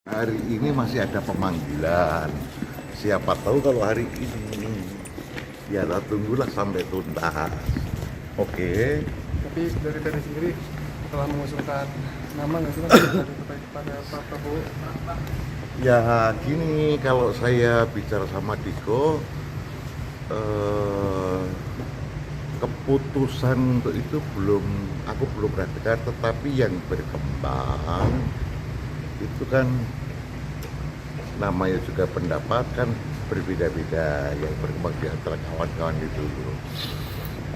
Hari ini masih ada pemanggilan. Siapa tahu kalau hari ini. Ya lah, tunggulah sampai tuntas. Oke. Tapi dari TNI sendiri telah mengusulkan nama nggak sih Mas kepada Pak Prabowo? Ya gini, kalau saya bicara sama Diko, keputusan untuk itu aku belum perhatikan, tetapi yang berkembang itu kan namanya juga pendapat kan berbeda-beda yang berkembang di antara kawan-kawan itu.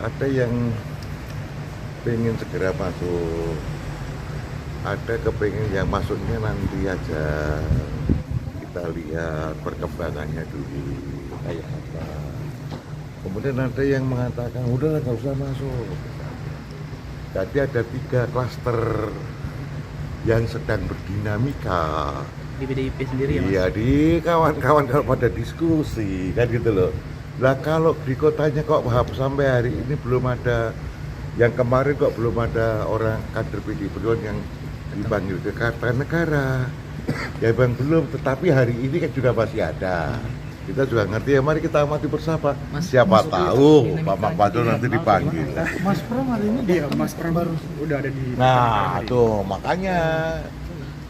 Ada yang pengen segera masuk, ada kepengen yang masuknya nanti aja, kita lihat perkembangannya dulu kayak apa. Kemudian ada yang mengatakan udah nggak usah masuk. Jadi ada 3 klaster yang sedang berdinamika Di PDIP sendiri ya Mas? iya, di kawan-kawan kalau pada diskusi kan gitu loh. Lah kalau di kotanya kok sampai hari ini belum ada, yang kemarin kok belum ada orang kader PDI Perjuangan yang dipanggil ke Kartanegara. Ya bang belum, tetapi hari ini kan juga masih ada. Kita juga ngerti ya, mari kita amati bersama. Siapa tahu Pak Makbado nanti dipanggil. Mas Pram hari ini dia Mas Pram baru udah ada di. Nah, tuh makanya.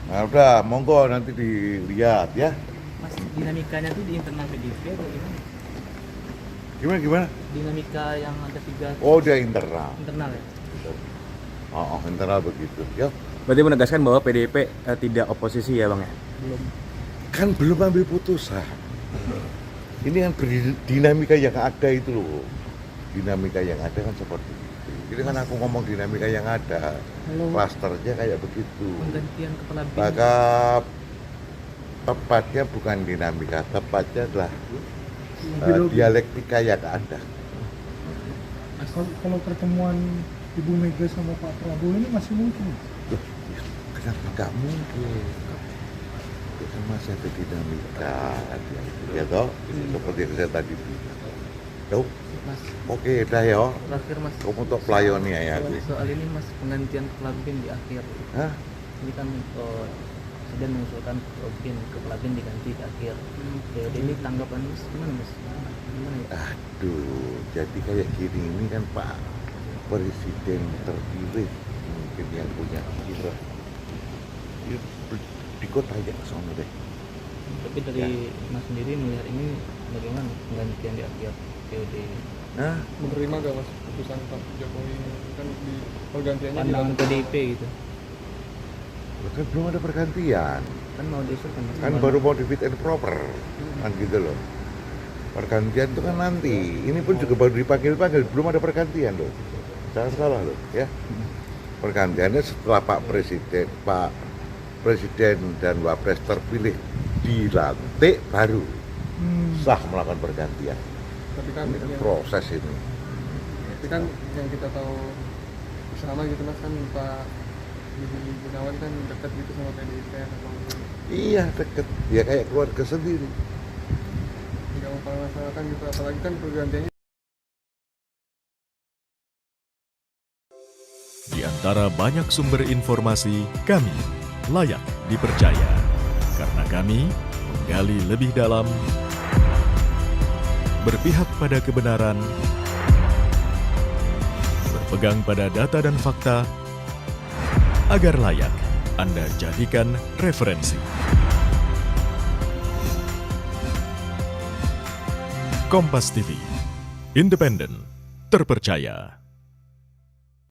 Nah, udah, monggo nanti dilihat ya. Mas, dinamikanya tuh di internal PDIP atau gimana? Gimana? Dinamika yang ada 3 Oh, dia internal. internal ya? Oh, internal begitu. Ya, Berarti menegaskan bahwa PDIP tidak oposisi ya Bang ya? Belum. kan belum ambil putusan. Ini kan dinamika yang ada itu loh. Dinamika yang ada kan seperti itu. Ini kan aku ngomong dinamika yang ada. Klasternya kayak begitu. Penggantian kepala BIN. Maka tepatnya bukan dinamika, tepatnya adalah dialektika yang ada. Kalau pertemuan Ibu Mega sama Pak Prabowo ini masih mungkin? Loh, kenapa nggak mungkin? Itu masih ada dinamika, ya toh? Seperti yang saya tadi bilang. Tuh, Mas, oke dah ya. terakhir Mas. Kamu untuk pelayan ya. Soal ini Mas, penggantian kepala BIN di akhir. Hah? Ini kan Presiden mengusulkan kepala BIN diganti di akhir. Jadi ini tanggapan Mas gimana Mas? Gimana ya? Aduh, jadi kayak gini ini kan Pak Presiden terpilih mungkin yang punya kira. Di kota aja ke sana deh. Tapi dari Mas sendiri melihat ini bagaimana penggantian di akhir periode? Nah, Menerima gak Mas keputusan Pak Jokowi kan di pergantiannya Pandangan PDIP gitu. kan belum ada pergantian. Kan mau diusulkan Mas. Kan baru mau di fit and proper. Kan gitu loh. Pergantian itu kan nanti. Ini pun juga baru dipanggil-panggil, belum ada pergantian loh. Jangan salah loh, ya. Pergantiannya setelah Pak Presiden dan Wapres terpilih dilantik baru sah melakukan pergantian. Tapi kan Ini kan yang, proses ini. tapi kan yang kita tahu bersama gitu Mas kan Pak Budi Gunawan kan dekat gitu sama PDIP atau Iya deket, ya kayak keluarga sendiri. nggak mempermasalahkan gitu, apalagi kan pergantiannya. Di antara banyak sumber informasi, kami layak dipercaya. Karena kami menggali lebih dalam, berpihak pada kebenaran, berpegang pada data dan fakta, agar layak Anda jadikan referensi. Kompas TV, independen, terpercaya.